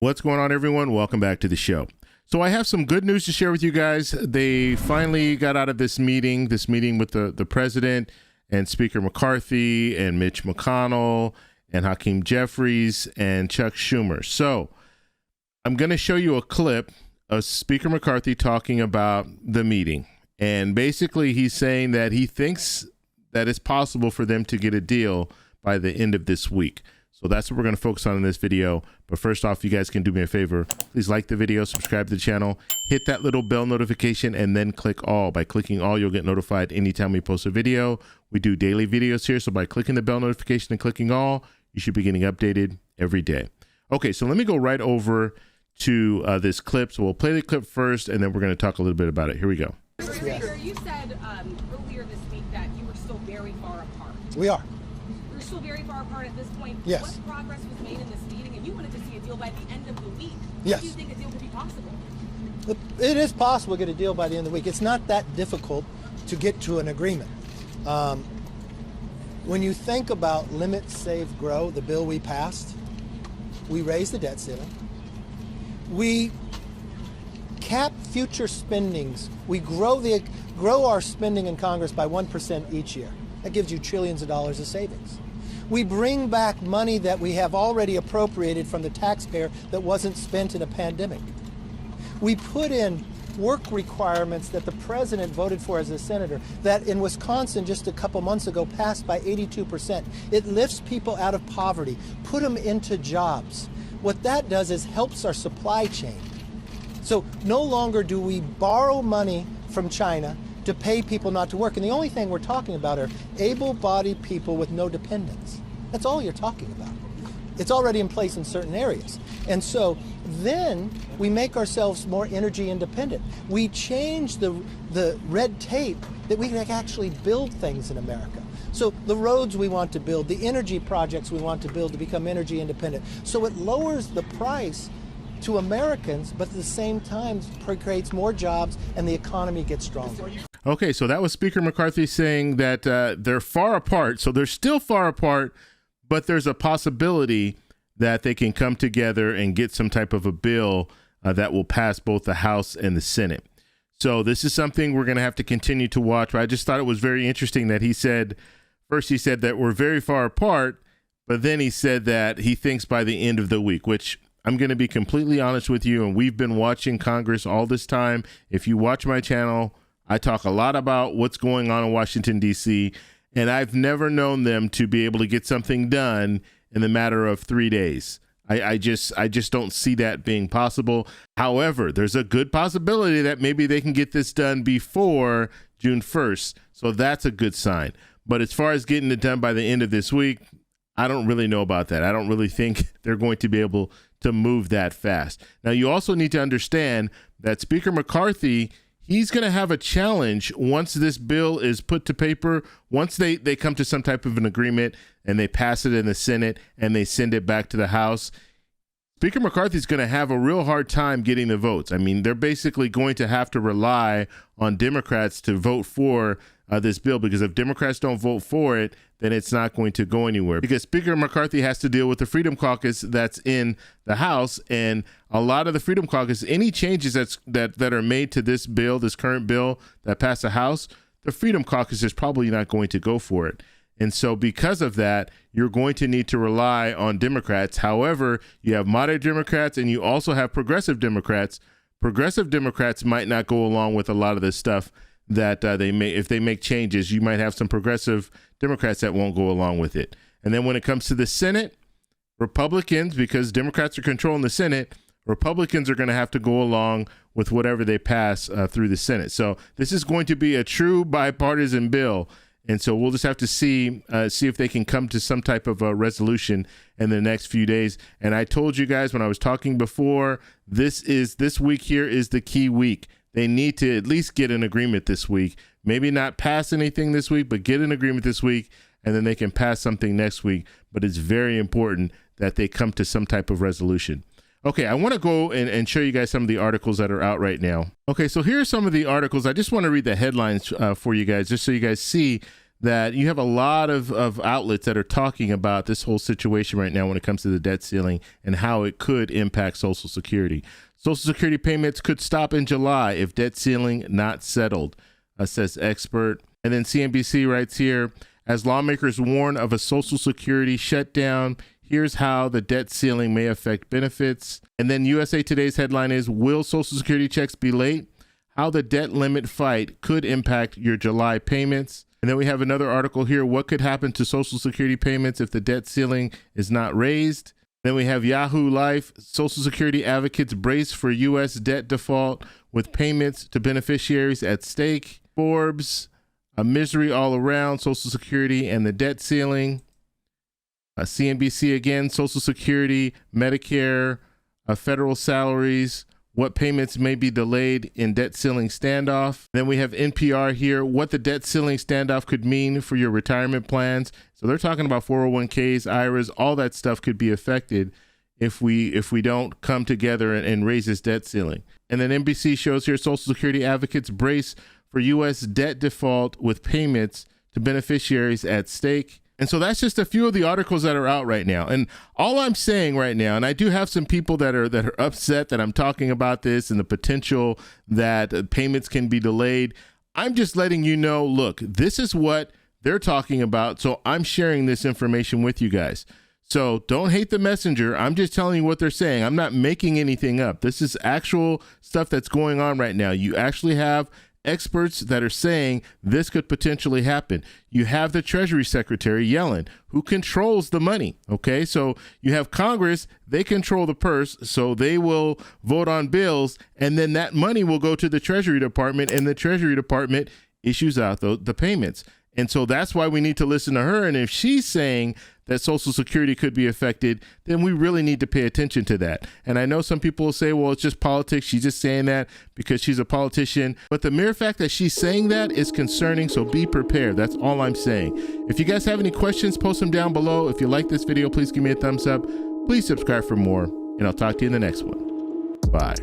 What's going on, everyone? Welcome back to the show. So I have some good news to share with you guys. They finally got out of this meeting with the president and Speaker McCarthy and Mitch McConnell and Hakeem Jeffries and Chuck Schumer. So I'm going to show you a clip of Speaker McCarthy talking about the meeting. And basically he's saying that he thinks that it's possible for them to get a deal by the end of this week. So that's what we're going to focus on in this video. But first off, you guys can do me a favor. Please like the video, subscribe to the channel, hit that little bell notification, and then click all. By clicking all, you'll get notified anytime we post a video. We do daily videos here. So by clicking the bell notification and clicking all, you should be getting updated every day. Okay, so let me go right over to this clip. So we'll play the clip first, and then we're going to talk a little bit about it. Here we go. Speaker, you said earlier this week that you were still very far apart. We are. We're still very far apart at this point. Yes. What progress was made in this meeting, and you wanted to see a deal by the end of the week? Yes. Do you think a deal could be possible? It is possible to get a deal by the end of the week. It's not that difficult to get to an agreement. When you think about Limit, Save, Grow, the bill we passed, we raised the debt ceiling. We cap future spendings. We grow our spending in Congress by 1% each year. That gives you trillions of dollars of savings. We bring back money that we have already appropriated from the taxpayer that wasn't spent in a pandemic. We put in work requirements that the president voted for as a senator that in Wisconsin just a couple months ago passed by 82%. It lifts people out of poverty, put them into jobs. What that does is helps our supply chain. So no longer do we borrow money from China to pay people not to work. And the only thing we're talking about are able-bodied people with no dependents. That's all you're talking about. It's already in place in certain areas. And so then we make ourselves more energy independent. We change the red tape that we can actually build things in America. So the roads we want to build, the energy projects we want to build to become energy independent. So it lowers the price to Americans, but at the same time creates more jobs and the economy gets stronger. Okay, so that was Speaker McCarthy saying that they're far apart. So they're still far apart, but there's a possibility that they can come together and get some type of a bill that will pass both the House and the Senate. So this is something we're going to have to continue to watch. But I just thought it was very interesting that he said that we're very far apart, but then he said that he thinks by the end of the week, which I'm going to be completely honest with you. And we've been watching Congress all this time. If you watch my channel, I talk a lot about what's going on in Washington, D.C., and I've never known them to be able to get something done in the matter of 3 days. I just don't see that being possible. However, there's a good possibility that maybe they can get this done before June 1st. So that's a good sign. But as far as getting it done by the end of this week, I don't really know about that. I don't really think they're going to be able to move that fast. Now, you also need to understand that Speaker McCarthy, he's going to have a challenge once this bill is put to paper, once they come to some type of an agreement and they pass it in the Senate and they send it back to the House. Speaker McCarthy's going to have a real hard time getting the votes. I mean, they're basically going to have to rely on Democrats to vote for this bill, because if Democrats don't vote for it, then it's not going to go anywhere, because Speaker McCarthy has to deal with the Freedom Caucus that's in the House. And a lot of the Freedom Caucus, any changes that are made to this bill, this current bill that passed the House, the Freedom Caucus is probably not going to go for it. And so because of that, you're going to need to rely on Democrats. However, you have moderate Democrats and you also have progressive Democrats. Progressive Democrats might not go along with a lot of this stuff that they may, if they make changes. You might have some progressive Democrats that won't go along with it. And then when it comes to the Senate, Republicans, because Democrats are controlling the Senate, Republicans are going to have to go along with whatever they pass through the Senate. So this is going to be a true bipartisan bill. And so we'll just have to see if they can come to some type of a resolution in the next few days. And I told you guys when I was talking before, this week here is the key week. They need to at least get an agreement this week. Maybe not pass anything this week, but get an agreement this week, and then they can pass something next week. But it's very important that they come to some type of resolution. Okay, I want to go and show you guys some of the articles that are out right now. Okay, so here are some of the articles. I just want to read the headlines for you guys, just so you guys see that you have a lot of outlets that are talking about this whole situation right now when it comes to the debt ceiling and how it could impact Social Security. Social Security payments could stop in July if debt ceiling not settled, says expert. And then CNBC writes here, as lawmakers warn of a Social Security shutdown, here's how the debt ceiling may affect benefits. And then USA Today's headline is, will Social Security checks be late? How the debt limit fight could impact your July payments. And then we have another article here, what could happen to Social Security payments if the debt ceiling is not raised? Then we have Yahoo Life, Social Security advocates brace for U.S. debt default with payments to beneficiaries at stake. Forbes, a misery all around, Social Security and the debt ceiling. CNBC again, Social Security, Medicare, federal salaries, what payments may be delayed in debt ceiling standoff. Then we have NPR here, what the debt ceiling standoff could mean for your retirement plans. So they're talking about 401ks, IRAs, all that stuff could be affected if we don't come together and raise this debt ceiling. And then NBC shows here, Social Security advocates brace for U.S. debt default with payments to beneficiaries at stake. And so that's just a few of the articles that are out right now. And all I'm saying right now, and I do have some people that are upset that I'm talking about this and the potential that payments can be delayed. I'm just letting you know, look, this is what they're talking about. So I'm sharing this information with you guys. So don't hate the messenger. I'm just telling you what they're saying. I'm not making anything up. This is actual stuff that's going on right now. You actually have experts that are saying this could potentially happen. You have the Treasury Secretary Yellen, who controls the money. Okay, so you have Congress, they control the purse, so they will vote on bills, and then that money will go to the Treasury Department, and the Treasury Department issues out the payments. And so that's why we need to listen to her. And if she's saying that Social Security could be affected, then we really need to pay attention to that. And I know some people will say, well, it's just politics. She's just saying that because she's a politician. But the mere fact that she's saying that is concerning. So be prepared. That's all I'm saying. If you guys have any questions, post them down below. If you like this video, please give me a thumbs up. Please subscribe for more. And I'll talk to you in the next one. Bye.